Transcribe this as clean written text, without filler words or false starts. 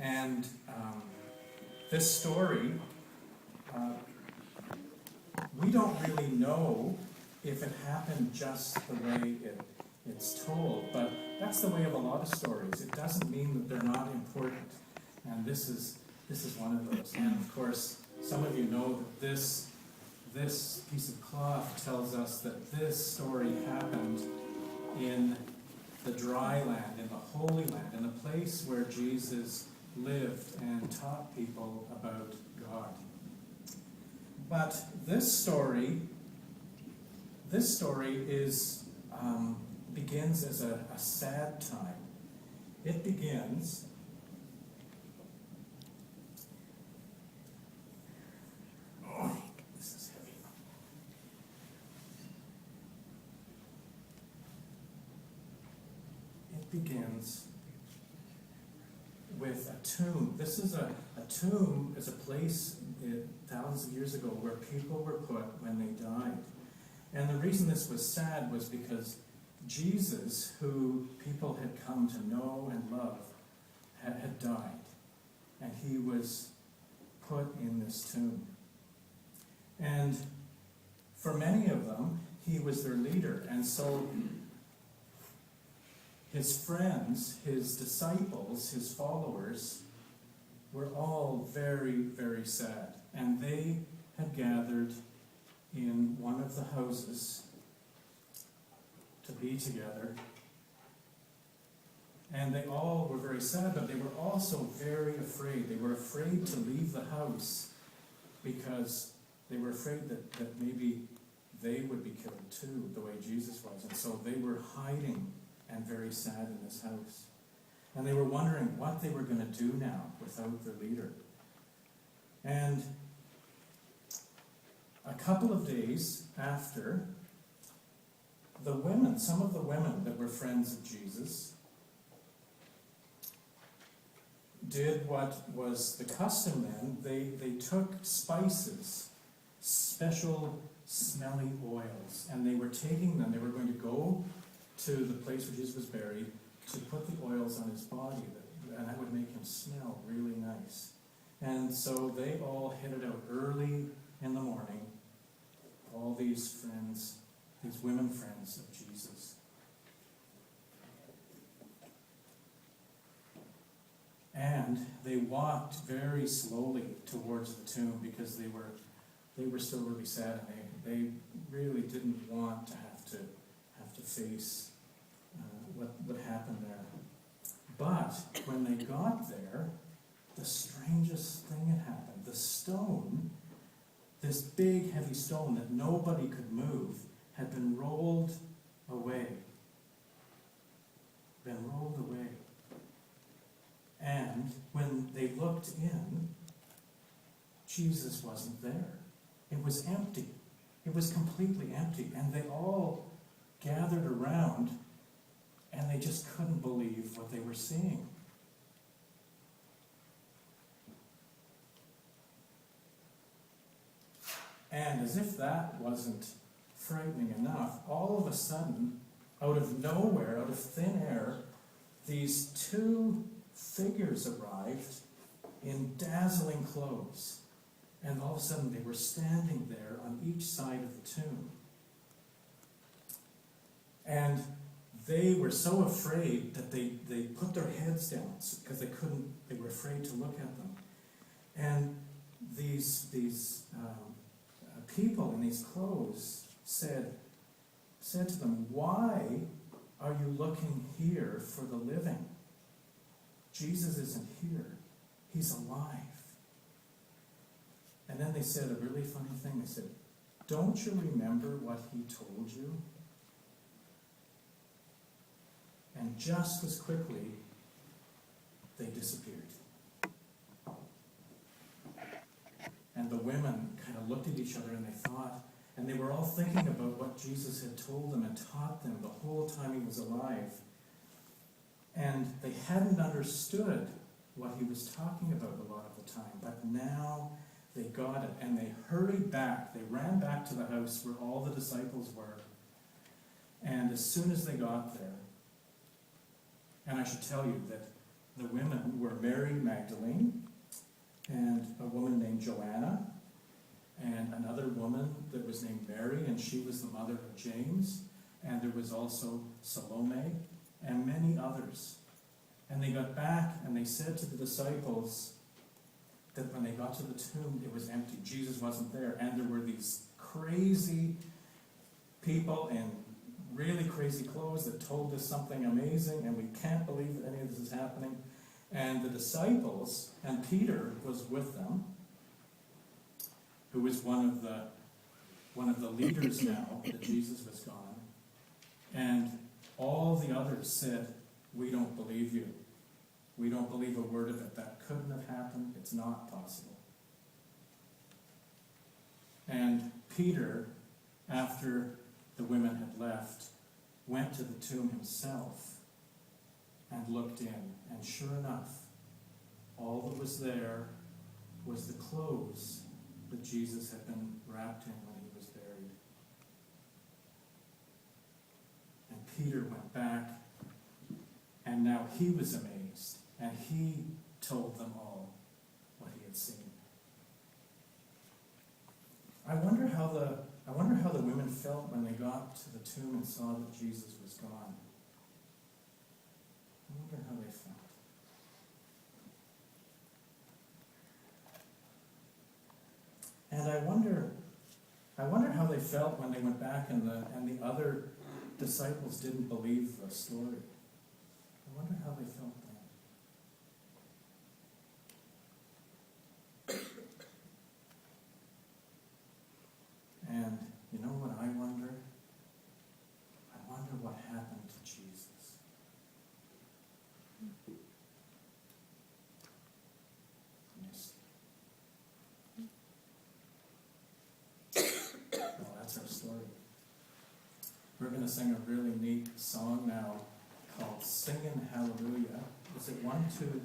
And this story, we don't really know if it happened just the way it's told, but that's the way of a lot of stories. It doesn't mean that they're not important. And this is one of those. And of course, some of you know that this piece of cloth tells us that this story happened in the dry land, in the Holy Land, in a place where Jesus lived and taught people about God. But this story is begins as a sad time. It begins this is heavy. It begins with a tomb. This is a tomb is a place thousands of years ago where people were put when they died. And the reason this was sad was because Jesus, who people had come to know and love, had died. And he was put in this tomb. And for many of them, he was their leader. And so his friends, his disciples, his followers were all very, very sad. And they had gathered in one of the houses to be together. And they all were very sad, but they were also very afraid. They were afraid to leave the house because they were afraid that maybe they would be killed too, the way Jesus was. And so they were hiding and very sad in this house. And they were wondering what they were going to do now without their leader. And a couple of days after, some of the women that were friends of Jesus did what was the custom then. They took spices, special smelly oils, and they were taking them. They were going to go to the place where Jesus was buried to put the oils on his body, and that would make him smell really nice. And so they all headed out early in the morning, all these friends, these women friends of Jesus. And they walked very slowly towards the tomb because they were still really sad, and they really didn't want to have to face what happened there. But when they got there, the strangest thing had happened. The stone, this big heavy stone that nobody could move, had been rolled away. And when they looked in, Jesus wasn't there. It was empty. It was completely empty. And they all gathered around, and they just couldn't believe what they were seeing. And as if that wasn't frightening enough, all of a sudden, out of nowhere, out of thin air, these two figures arrived in dazzling clothes. And all of a sudden, they were standing there on each side of the tomb. And they were so afraid that they put their heads down because they were afraid to look at them. And these people in these clothes said to them, "Why are you looking here for the living? Jesus isn't here. He's alive." And then they said a really funny thing. They said, "Don't you remember what he told you?" And just as quickly, they disappeared. And the women kind of looked at each other and they thought, and they were all thinking about what Jesus had told them and taught them the whole time he was alive. And they hadn't understood what he was talking about a lot of the time. But now they got it, and they hurried back. They ran back to the house where all the disciples were. And as soon as they got there, and I should tell you that the women were Mary Magdalene, and a woman named Joanna, and another woman that was named Mary, and she was the mother of James, and there was also Salome, and many others. And they got back and they said to the disciples that when they got to the tomb, it was empty. Jesus wasn't there, and there were these crazy people in really crazy clothes that told us something amazing, and we can't believe that any of this is happening. And the disciples, and Peter was with them, who was one of the leaders now that Jesus was gone. And all the others said, "We don't believe you. We don't believe a word of it. That couldn't have happened. It's not possible." And Peter, after the women had left, went to the tomb himself and looked in. And sure enough, all that was there was the clothes that Jesus had been wrapped in when he was buried. And Peter went back, and now he was amazed, and he told them all what he had seen. I wonder how the women felt when they got to the tomb and saw that Jesus was gone. I wonder how they felt. And I wonder how they felt when they went back and the other disciples didn't believe the story. I wonder how they felt then. And you know what I wonder? I wonder what happened to Jesus. Well, that's our story. We're going to sing a really neat song now called Singin' Hallelujah. Is it 1, 2,